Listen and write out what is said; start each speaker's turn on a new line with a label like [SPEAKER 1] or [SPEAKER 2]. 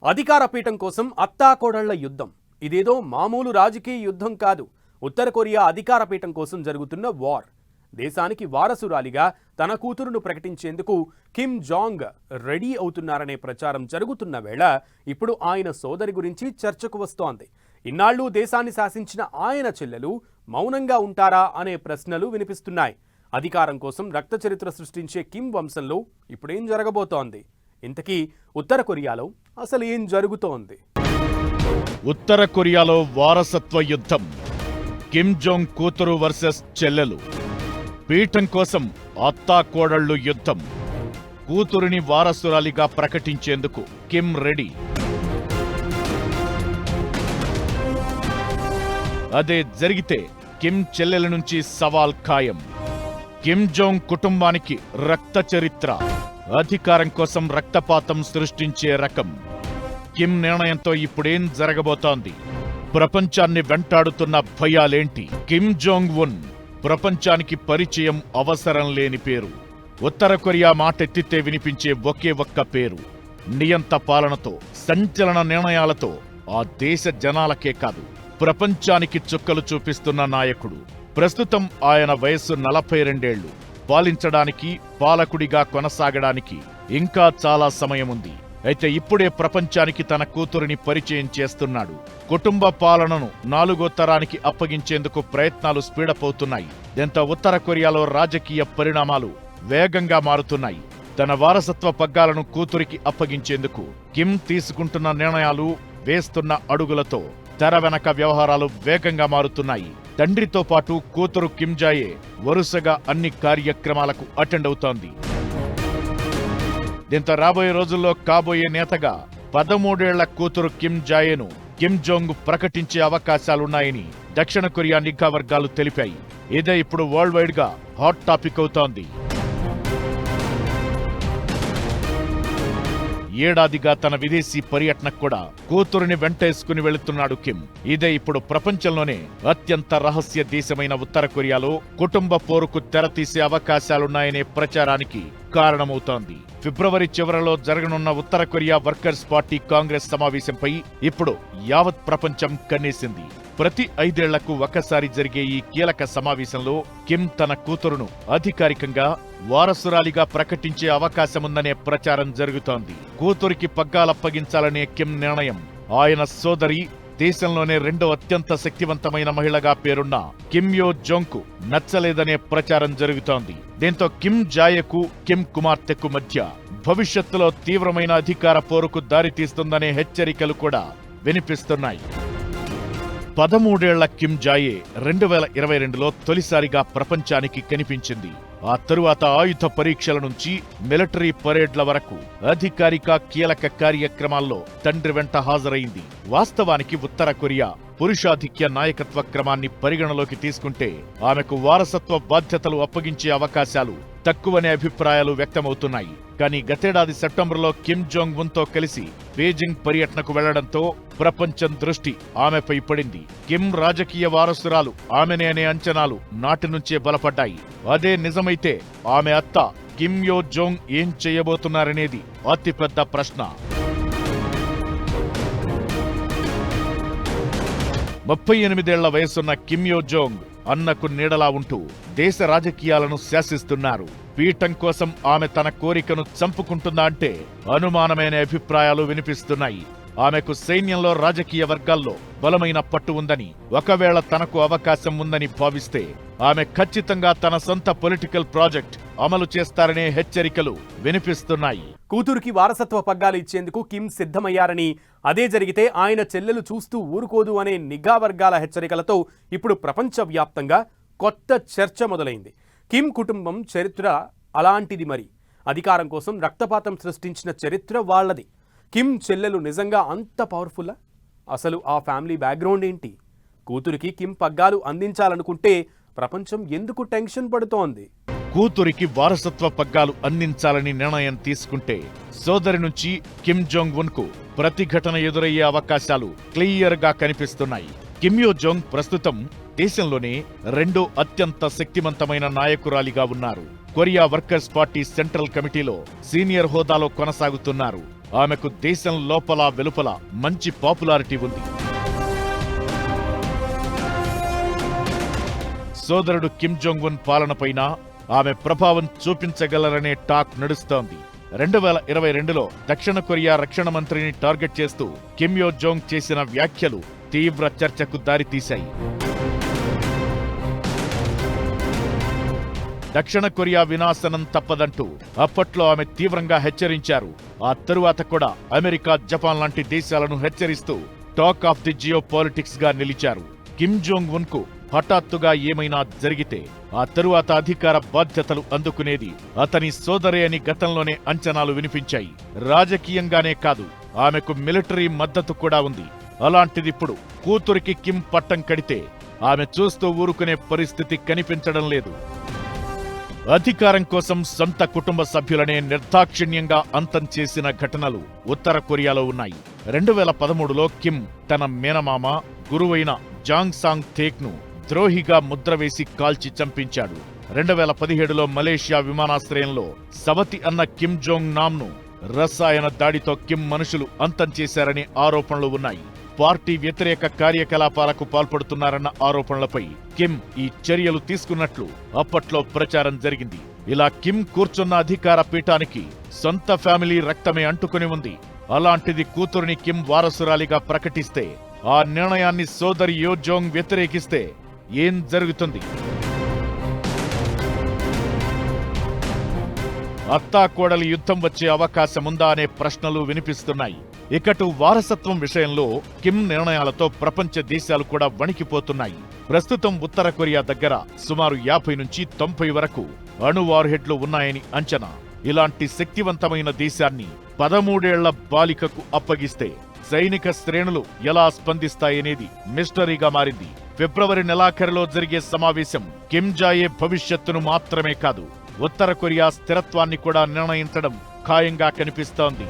[SPEAKER 1] అధికార పీఠం కోసం అత్తాకోడళ్ల యుద్ధం. ఇదేదో మామూలు రాజకీయ యుద్ధం కాదు. ఉత్తర కొరియా అధికార పీఠం కోసం జరుగుతున్న వార్. దేశానికి వారసురాలిగా తన కూతురును ప్రకటించేందుకు కిమ్ జాంగ్ రెడీ అవుతున్నారనే ప్రచారం జరుగుతున్న వేళ ఇప్పుడు ఆయన సోదరి గురించి చర్చకు వస్తోంది. ఇన్నాళ్లు దేశాన్ని శాసించిన ఆయన చెల్లెలు మౌనంగా ఉంటారా అనే ప్రశ్నలు వినిపిస్తున్నాయి. అధికారం కోసం రక్త చరిత్ర సృష్టించే కిమ్ వంశంలో ఇప్పుడేం జరగబోతోంది? ఇంతకీ ఉత్తర కొరియాలో అసలు ఏం జరుగుతోంది?
[SPEAKER 2] ఉత్తర కొరియాలో వారసత్వ యుద్ధం. కిమ్ జోంగ్ కూతురు వర్సెస్ చెల్లెలు. పీఠం కోసం అత్తాకోడళ్లు యుద్ధం. కూతురిని వారసురాలిగా ప్రకటించేందుకు కిమ్ రెడీ. అదే జరిగితే కిమ్ చెల్లెల నుంచి సవాల్ ఖాయం. కిమ్ జోంగ్ కుటుంబానికి రక్త చరిత్ర. అధికారం కోసం రక్తపాతం సృష్టించే రకం. కిమ్ నిర్ణయంతో ఇప్పుడేం జరగబోతోంది? ప్రపంచాన్ని వెంటాడుతున్న భయాలేంటి? కిమ్ జోంగ్ ఉన్ ప్రపంచానికి పరిచయం అవసరం లేని పేరు. ఉత్తర కొరియా మాటెత్తితే వినిపించే ఒకే ఒక్క పేరు. నియంత పాలనతో, సంచలన నిర్ణయాలతో ఆ దేశ జనాలకే కాదు, ప్రపంచానికి చుక్కలు చూపిస్తున్న నాయకుడు. ప్రస్తుతం ఆయన వయస్సు 42 ఏళ్లు. పాలించడానికి, పాలకుడిగా కొనసాగడానికి ఇంకా చాలా సమయముంది. అయితే ఇప్పుడే ప్రపంచానికి తన కూతురిని పరిచయం చేస్తున్నాడు. కుటుంబ పాలనను 4వ తరానికి అప్పగించేందుకు ప్రయత్నాలు స్పీడప్ అవుతున్నాయి. దీంతో ఉత్తర కొరియాలో రాజకీయ పరిణామాలు వేగంగా మారుతున్నాయి. తన వారసత్వ పగ్గాలను కూతురికి అప్పగించేందుకు కిమ్ తీసుకుంటున్న నిర్ణయాలు, వేస్తున్న అడుగులతో తెర వెనక వ్యవహారాలు వేగంగా మారుతున్నాయి. తండ్రితో పాటు కూతురు కిమ్ జాయే వరుసగా అన్ని కార్యక్రమాలకు అటెండ్ అవుతోంది. దీంతో రాబోయే రోజుల్లో కాబోయే నేతగా 13 ఏళ్ల కూతురు కిమ్ జాయేను కిమ్ జోంగ్ ప్రకటించే అవకాశాలున్నాయని దక్షిణ కొరియా నిఘా వర్గాలు తెలిపాయి. ఇదే ఇప్పుడు వరల్డ్ వైడ్ గా హాట్ టాపిక్ అవుతోంది. ఏడాదిగా తన విదేశీ పర్యటనకు కూడా కూతురిని వెంటేసుకుని వెళుతున్నాడు కిమ్. ఇదే ఇప్పుడు ప్రపంచంలోనే అత్యంత రహస్య దేశమైన ఉత్తర కొరియాలో కుటుంబ పోరుకు తెరతీసే అవకాశాలున్నాయనే ప్రచారానికి కారణమవుతోంది. ఫిబ్రవరి చివరలో జరగనున్న ఉత్తర కొరియా వర్కర్స్ పార్టీ కాంగ్రెస్ సమావేశంపై ఇప్పుడు యావత్ ప్రపంచం కన్నేసింది. ప్రతి 5 ఏళ్లకు ఒకసారి జరిగే ఈ కీలక సమావేశంలో కిమ్ తన కూతురును అధికారికంగా వారసురాలిగా ప్రకటించే అవకాశముందనే ప్రచారం జరుగుతోంది. కూతురికి పగ్గాలప్పగించాలనే కిమ్ నిర్ణయం ఆయన సోదరి, దేశంలోనే 2వ అత్యంత శక్తివంతమైన మహిళగా పేరున్న కిమ్ యో జోంగ్ కు నచ్చలేదనే ప్రచారం జరుగుతోంది. దీంతో కిమ్ జాయేకు, కిమ్ కుమార్తెకు మధ్య భవిష్యత్తులో తీవ్రమైన అధికార పోరుకు దారితీస్తుందనే హెచ్చరికలు కూడా వినిపిస్తున్నాయి. 13 ఏళ్ల కిమ్ జాయే 2022లో తొలిసారిగా ప్రపంచానికి కనిపించింది. ఆ తరువాత ఆయుధ పరీక్షల నుంచి మిలిటరీ పరేడ్ల వరకు అధికారిక కీలక కార్యక్రమాల్లో తండ్రి వెంట హాజరైంది. వాస్తవానికి ఉత్తర కొరియా పురుషాధిక్య నాయకత్వ క్రమాన్ని పరిగణలోకి తీసుకుంటే ఆమెకు వారసత్వ బాధ్యతలు అప్పగించే అవకాశాలు తక్కువనే అభిప్రాయాలు వ్యక్తమవుతున్నాయి. కానీ గతేడాది సెప్టెంబర్లో కిమ్ జోంగ్ ఉన్ తో కలిసి బీజింగ్ పర్యటనకు వెళ్లడంతో ప్రపంచం దృష్టి ఆమెపై పడింది. కిమ్ రాజకీయ వారసురాలు ఆమెనే అనే అంచనాలు నాటి నుంచే బలపడ్డాయి. అదే నిజమైతే ఆమె అత్త కిమ్ యో జోంగ్ ఏం చేయబోతున్నారనేది అతిపెద్ద ప్రశ్న. 38 ఏళ్ల వయసున్న కిమ్ యో జోంగ్ అన్నకు నీడలా ఉంటూ దేశ రాజకీయాలను శాసిస్తున్నారు. పీఠం కోసం ఆమె తన కోరికను చంపుకుంటుందా అంటే అనుమానమైన అభిప్రాయాలు వినిపిస్తున్నాయి. ఆమెకు సైన్యంలో, రాజకీయ వర్గాల్లో బలమైన పట్టు ఉందని, ఒకవేళ తనకు అవకాశం ఉందని భావిస్తే ఆమె ఖచ్చితంగా తన సొంత పొలిటికల్ ప్రాజెక్ట్ అమలు చేస్తారనే హెచ్చరికలు వినిపిస్తున్నాయి.
[SPEAKER 1] కూతురికి వారసత్వ పగ్గాలు ఇచ్చేందుకు కిమ్ సిద్ధమయ్యారని, అదే జరిగితే ఆయన చెల్లెలు చూస్తూ ఊరుకోదు అనే నిఘా వర్గాల హెచ్చరికలతో ఇప్పుడు ప్రపంచవ్యాప్తంగా కొత్త చర్చ మొదలైంది. కిమ్ కుటుంబం చరిత్ర అలాంటిది. మరి అధికారం కోసం రక్తపాతం సృష్టించిన చరిత్ర వాళ్లది. కిమ్ చెల్లెలు నిజంగా అంత పవర్ఫుల్లా? అసలు ఆ ఫ్యామిలీ బ్యాక్గ్రౌండ్ ఏంటి? కూతురికి కిమ్ పగ్గాలు అందించాలనుకుంటే ప్రపంచం ఎందుకు టెన్షన్ పడుతోంది?
[SPEAKER 2] కూతురికి వారసత్వ పగ్గాలు అందించాలని నిర్ణయం తీసుకుంటే సోదరి నుంచి కిమ్ జోంగ్ ఉన్ కు ప్రతిఘటన ఎదురయ్యే అవకాశాలు క్లియర్ గా కనిపిస్తున్నాయి. కిమ్ యో జోంగ్ ప్రస్తుతం దేశంలోనే 2వ అత్యంత శక్తివంతమైన నాయకురాలిగా ఉన్నారు. కొరియా వర్కర్స్ పార్టీ సెంట్రల్ కమిటీలో సీనియర్ హోదాలో కొనసాగుతున్నారు. ఆమెకు దేశం లోపల వెలుపల మంచి పాపులారిటీ ఉంది. సోదరుడు కిమ్ జోంగ్ ఉన్ పాలనపైన ఆమె ప్రభావం చూపించగలరనే టాక్ నడుస్తోంది. 2022లో దక్షిణ కొరియా రక్షణ మంత్రిని టార్గెట్ చేస్తూ కిమ్ యో జోంగ్ చేసిన వ్యాఖ్యలు తీవ్ర చర్చకు దారితీశాయి. దక్షిణ కొరియా వినాశనం తప్పదంటూ అప్పట్లో ఆమె తీవ్రంగా హెచ్చరించారు. ఆ తరువాత కూడా అమెరికా, జపాన్ లాంటి దేశాలను హెచ్చరిస్తూ talk of the geo politics గా నిలిచారు. కిమ్ జోంగ్ ఉన్ కు హఠాత్తుగా ఏమైనా జరిగితే ఆ తరువాత అధికార బాధ్యతలు అందుకునేది అతని సోదరే అని గతంలోనే అంచనాలు వినిపించాయి. రాజకీయంగానే కాదు, ఆమెకు మిలిటరీ మద్దతు కూడా ఉంది. అలాంటిదిప్పుడు కూతురికి కిమ్ పట్టం కడితే ఆమె చూస్తూ ఊరుకునే పరిస్థితి కనిపించడం లేదు. అధికారం కోసం సొంత కుటుంబ సభ్యులనే నిర్దాక్షిణ్యంగా అంతం చేసిన ఘటనలు ఉత్తర కొరియాలో ఉన్నాయి. 2013లో కిమ్ తన మేనమామ, గురువైన జాంగ్ సాంగ్ థేక్ ను ద్రోహిగా ముద్ర వేసి కాల్చి చంపించాడు. 2017లో మలేషియా విమానాశ్రయంలో సవతి అన్న కిమ్ జోంగ్ నామ్ ను రసాయన దాడితో కిమ్ మనుషులు అంతం చేశారనే ఆరోపణలు ఉన్నాయి. పార్టీ వ్యతిరేక కార్యకలాపాలకు పాల్పడుతున్నారన్న ఆరోపణలపై కిమ్ ఈ చర్యలు తీసుకున్నట్లు అప్పట్లో ప్రచారం జరిగింది. ఇలా కిమ్ కూర్చున్న అధికార పీఠానికి సొంత ఫ్యామిలీ రక్తమే అంటుకుని ఉంది. అలాంటిది కూతురిని కిమ్ వారసురాలిగా ప్రకటిస్తే, ఆ నిర్ణయాన్ని సోదరి యో జోంగ్ వ్యతిరేకిస్తే ఏం జరుగుతుంది? అత్తాకోడలి యుద్ధం వచ్చే అవకాశముందా అనే ప్రశ్నలు వినిపిస్తున్నాయి. ఇకటు వారసత్వం విషయంలో కిమ్ నిర్ణయాలతో ప్రపంచ దేశాలు కూడా వణికిపోతున్నాయి. ప్రస్తుతం ఉత్తర కొరియా దగ్గర సుమారు 50 నుంచి 90 వరకు అణు వార్హెడ్లు ఉన్నాయని అంచనా. ఇలాంటి శక్తివంతమైన దేశాన్ని 13 ఏళ్ల బాలికకు అప్పగిస్తే సైనిక శ్రేణులు ఎలా స్పందిస్తాయనేది మిస్టరీగా మారింది. ఫిబ్రవరి నెలాఖరులో జరిగే సమావేశం కిమ్ జాయే భవిష్యత్తును మాత్రమే కాదు, ఉత్తర కొరియా స్థిరత్వాన్ని కూడా నిర్ణయించడం ఖాయంగా కనిపిస్తోంది.